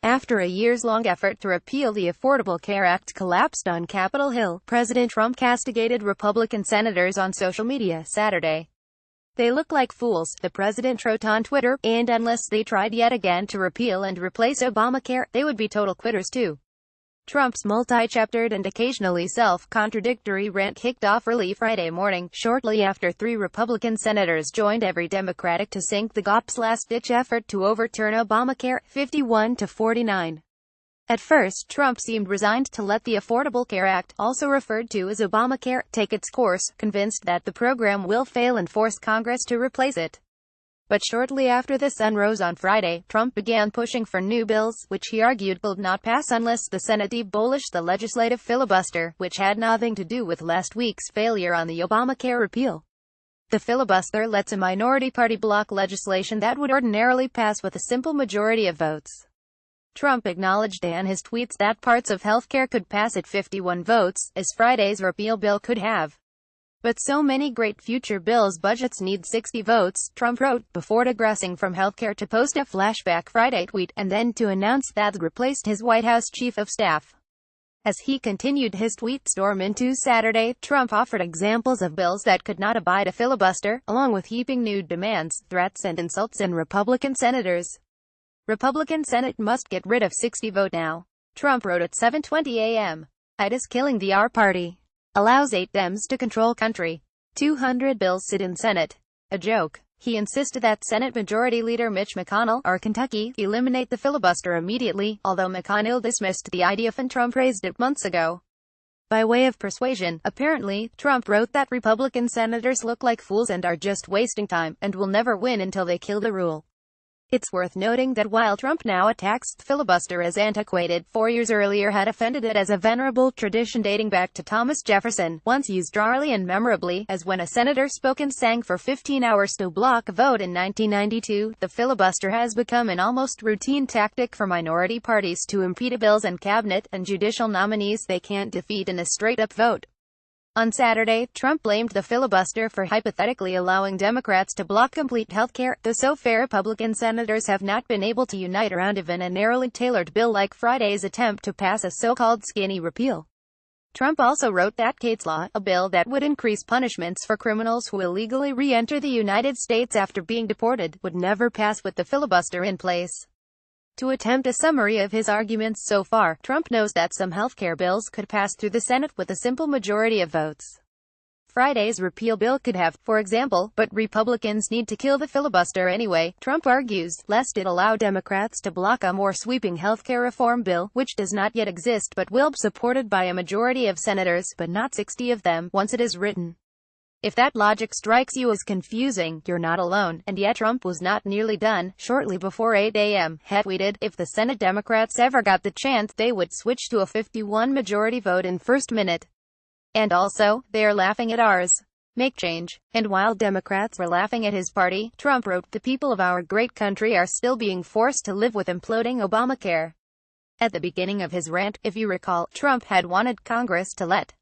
After a years-long effort to repeal the Affordable Care Act collapsed on Capitol Hill, President Trump castigated Republican senators on social media Saturday. "They look like fools," the president wrote on Twitter, "and unless they tried yet again to repeal and replace Obamacare, they would be total quitters too." Trump's multi-chaptered and occasionally self-contradictory rant kicked off early Friday morning, shortly after 3 Republican senators joined every Democratic to sink the GOP's last-ditch effort to overturn Obamacare, 51-49. At first, Trump seemed resigned to let the Affordable Care Act, also referred to as Obamacare, take its course, convinced that the program will fail and force Congress to replace it. But shortly after the sun rose on Friday, Trump began pushing for new bills, which he argued will not pass unless the Senate abolished the legislative filibuster, which had nothing to do with last week's failure on the Obamacare repeal. The filibuster lets a minority party block legislation that would ordinarily pass with a simple majority of votes. Trump acknowledged in his tweets that parts of healthcare could pass at 51 votes, as Friday's repeal bill could have. But so many great future bills' budgets need 60 votes, Trump wrote, before digressing from healthcare to post a flashback Friday tweet, and then to announce that replaced his White House chief of staff. As he continued his tweet storm into Saturday, Trump offered examples of bills that could not abide a filibuster, along with heaping new demands, threats and insults on Republican senators. "Republican Senate must get rid of 60 vote now," Trump wrote at 7:20 a.m. "It is killing the R party. Allows 8 Dems to control country. 200 bills sit in Senate. A joke." He insisted that Senate Majority Leader Mitch McConnell, of Kentucky, eliminate the filibuster immediately, although McConnell dismissed the idea and Trump raised it months ago. By way of persuasion, apparently, Trump wrote that Republican senators look like fools and are just wasting time, and will never win until they kill the rule. It's worth noting that while Trump now attacks the filibuster as antiquated, 4 years earlier had offended it as a venerable tradition dating back to Thomas Jefferson, once used rarely and memorably, as when a senator spoke and sang for 15 hours to block a vote in 1992, the filibuster has become an almost routine tactic for minority parties to impede bills and cabinet and judicial nominees they can't defeat in a straight-up vote. On Saturday, Trump blamed the filibuster for hypothetically allowing Democrats to block complete health care, though so far Republican senators have not been able to unite around even a narrowly tailored bill like Friday's attempt to pass a so-called skinny repeal. Trump also wrote that Kate's Law, a bill that would increase punishments for criminals who illegally re-enter the United States after being deported, would never pass with the filibuster in place. To attempt a summary of his arguments so far, Trump knows that some healthcare bills could pass through the Senate with a simple majority of votes. Friday's repeal bill could have, for example, but Republicans need to kill the filibuster anyway, Trump argues, lest it allow Democrats to block a more sweeping healthcare reform bill, which does not yet exist but will be supported by a majority of senators, but not 60 of them, once it is written. If that logic strikes you as confusing, you're not alone, and yet Trump was not nearly done. Shortly before 8 a.m., he tweeted, if the Senate Democrats ever got the chance, they would switch to a 51 majority vote in first minute. And also, they're laughing at ours. Make change. And while Democrats were laughing at his party, Trump wrote, the people of our great country are still being forced to live with imploding Obamacare. At the beginning of his rant, if you recall, Trump had wanted Congress to let